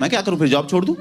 मैं क्या करूं फिर, जॉब छोड़ दूं?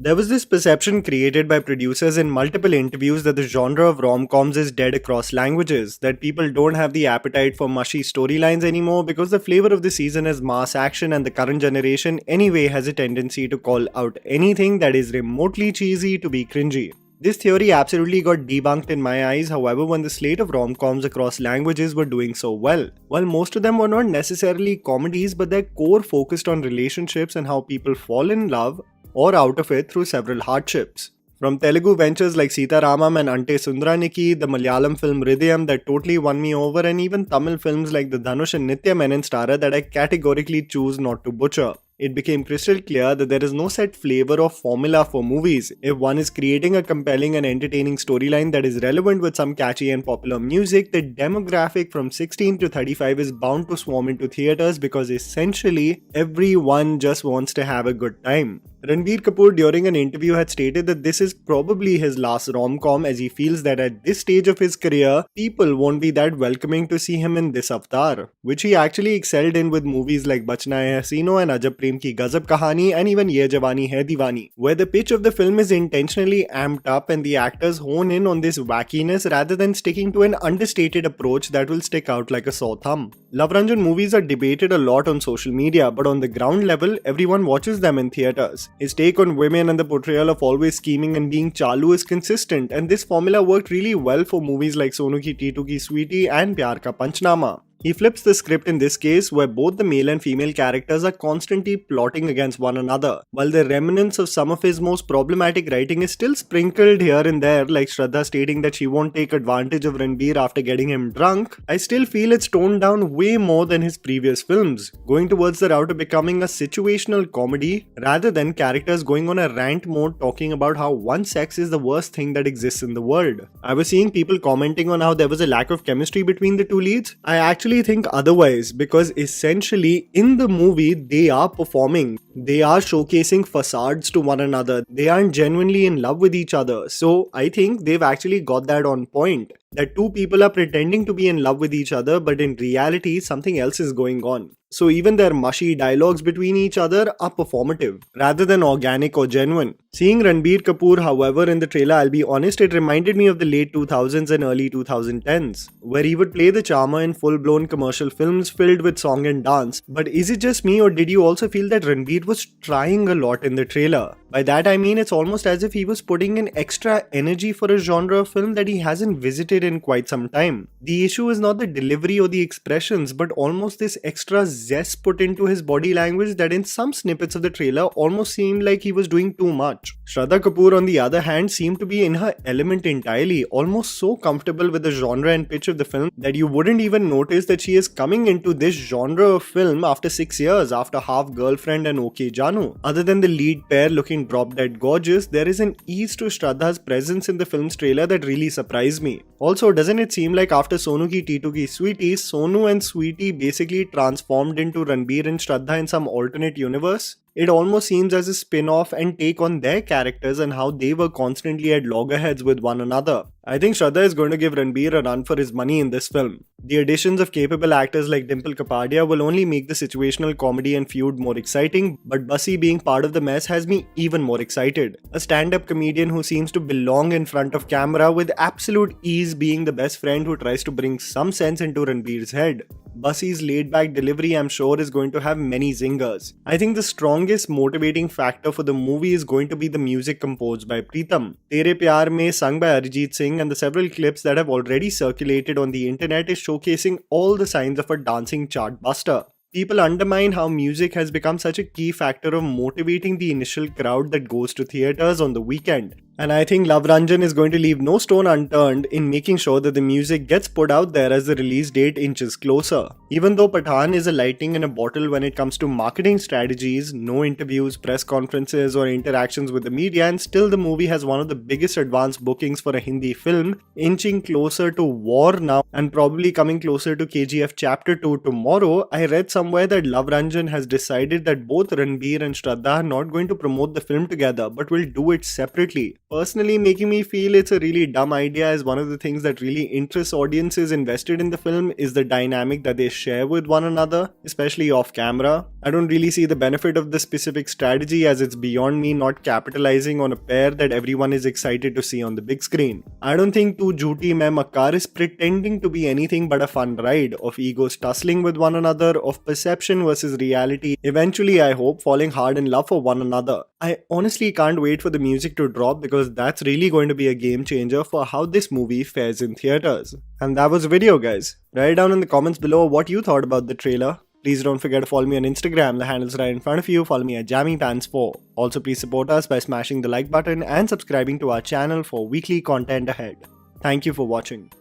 There was this perception created by producers in multiple interviews that the genre of rom-coms is dead across languages, that people don't have the appetite for mushy storylines anymore because the flavor of the season is mass action and the current generation anyway has a tendency to call out anything that is remotely cheesy to be cringy. This theory absolutely got debunked in my eyes, however, when the slate of rom-coms across languages were doing so well. While most of them were not necessarily comedies, but their core focused on relationships and how people fall in love or out of it through several hardships. From Telugu ventures like Sita Ramam and Ante Sundaraniki, the Malayalam film Hridayam that totally won me over, and even Tamil films like the Dhanush and Nitya Menon starrer that I categorically choose not to butcher. It became crystal clear that there is no set flavor or formula for movies. If one is creating a compelling and entertaining storyline that is relevant with some catchy and popular music, the demographic from 16 to 35 is bound to swarm into theaters because essentially everyone just wants to have a good time. Ranbir Kapoor during an interview had stated that this is probably his last rom-com, as he feels that at this stage of his career, people won't be that welcoming to see him in this avatar, which he actually excelled in with movies like Bachna Hai Hasino and Ajab Prem Ki Gazab Kahani and even Ye Jawani Hai Diwani, where the pitch of the film is intentionally amped up and the actors hone in on this wackiness rather than sticking to an understated approach that will stick out like a sore thumb. Love Ranjan movies are debated a lot on social media, but on the ground level, everyone watches them in theaters. His take on women and the portrayal of always scheming and being chalu is consistent, and this formula worked really well for movies like Sonu Ki Titu Ki Sweetie and Pyar Ka Panchnama. He flips the script in this case, where both the male and female characters are constantly plotting against one another. While the remnants of some of his most problematic writing is still sprinkled here and there, like Shraddha stating that she won't take advantage of Ranbir after getting him drunk, I still feel it's toned down way more than his previous films, going towards the route of becoming a situational comedy rather than characters going on a rant mode talking about how one sex is the worst thing that exists in the world. I was seeing people commenting on how there was a lack of chemistry between the two leads. I actually think otherwise, because essentially in the movie they are performing, they are showcasing facades to one another, they aren't genuinely in love with each other. So I think they've actually got that on point, that two people are pretending to be in love with each other, but in reality something else is going on. So even their mushy dialogues between each other are performative rather than organic or genuine. Seeing Ranbir Kapoor, however, in the trailer, I'll be honest, it reminded me of the late 2000s and early 2010s, where he would play the charmer in full-blown commercial films filled with song and dance. But is it just me, or did you also feel that Ranbir was trying a lot in the trailer? By that I mean it's almost as if he was putting in extra energy for a genre of film that he hasn't visited in quite some time. The issue is not the delivery or the expressions, but almost this extra zest put into his body language that in some snippets of the trailer almost seemed like he was doing too much. Shraddha Kapoor, on the other hand, seemed to be in her element entirely, almost so comfortable with the genre and pitch of the film that you wouldn't even notice that she is coming into this genre of film after 6 years, after Half Girlfriend and OK Janu. Other than the lead pair looking drop dead gorgeous, there is an ease to Shraddha's presence in the film's trailer that really surprised me. Also, doesn't it seem like after Sonu Ki Titu Ki Sweetie, Sonu and Sweetie basically transformed into Ranbir and Shraddha in some alternate universe? It almost seems as a spin-off and take on their characters and how they were constantly at loggerheads with one another. I think Shraddha is going to give Ranbir a run for his money in this film. The additions of capable actors like Dimple Kapadia will only make the situational comedy and feud more exciting, but Bussy being part of the mess has me even more excited. A stand-up comedian who seems to belong in front of camera with absolute ease, being the best friend who tries to bring some sense into Ranbir's head. Bussy's laid-back delivery, I'm sure, is going to have many zingers. I think the strongest motivating factor for the movie is going to be the music composed by Pritam. Tere Pyar Mein, sung by Arijit Singh, and the several clips that have already circulated on the internet is showcasing all the signs of a dancing chart buster. People undermine how music has become such a key factor of motivating the initial crowd that goes to theaters on the weekend. And I think Love Ranjan is going to leave no stone unturned in making sure that the music gets put out there as the release date inches closer. Even though Pathaan is a lightning in a bottle when it comes to marketing strategies, no interviews, press conferences, or interactions with the media, and still the movie has one of the biggest advance bookings for a Hindi film, inching closer to War now and probably coming closer to KGF Chapter 2 tomorrow. I read somewhere that Love Ranjan has decided that both Ranbir and Shraddha are not going to promote the film together but will do it separately. Personally, making me feel it's a really dumb idea, as one of the things that really interests audiences invested in the film is the dynamic that they share with one another, especially off camera. I don't really see the benefit of this specific strategy, as it's beyond me not capitalizing on a pair that everyone is excited to see on the big screen. I don't think Tu Jhoothi Main Makkaar is pretending to be anything but a fun ride of egos tussling with one another, of perception versus reality, eventually I hope falling hard in love for one another. I honestly can't wait for the music to drop, because that's really going to be a game changer for how this movie fares in theaters. And that was the video, guys. Write down in the comments below what you thought about the trailer. Please don't forget to follow me on Instagram, the handle's right in front of you. Follow me at JammyPants4. Also, please support us by smashing the like button and subscribing to our channel for weekly content ahead. Thank you for watching.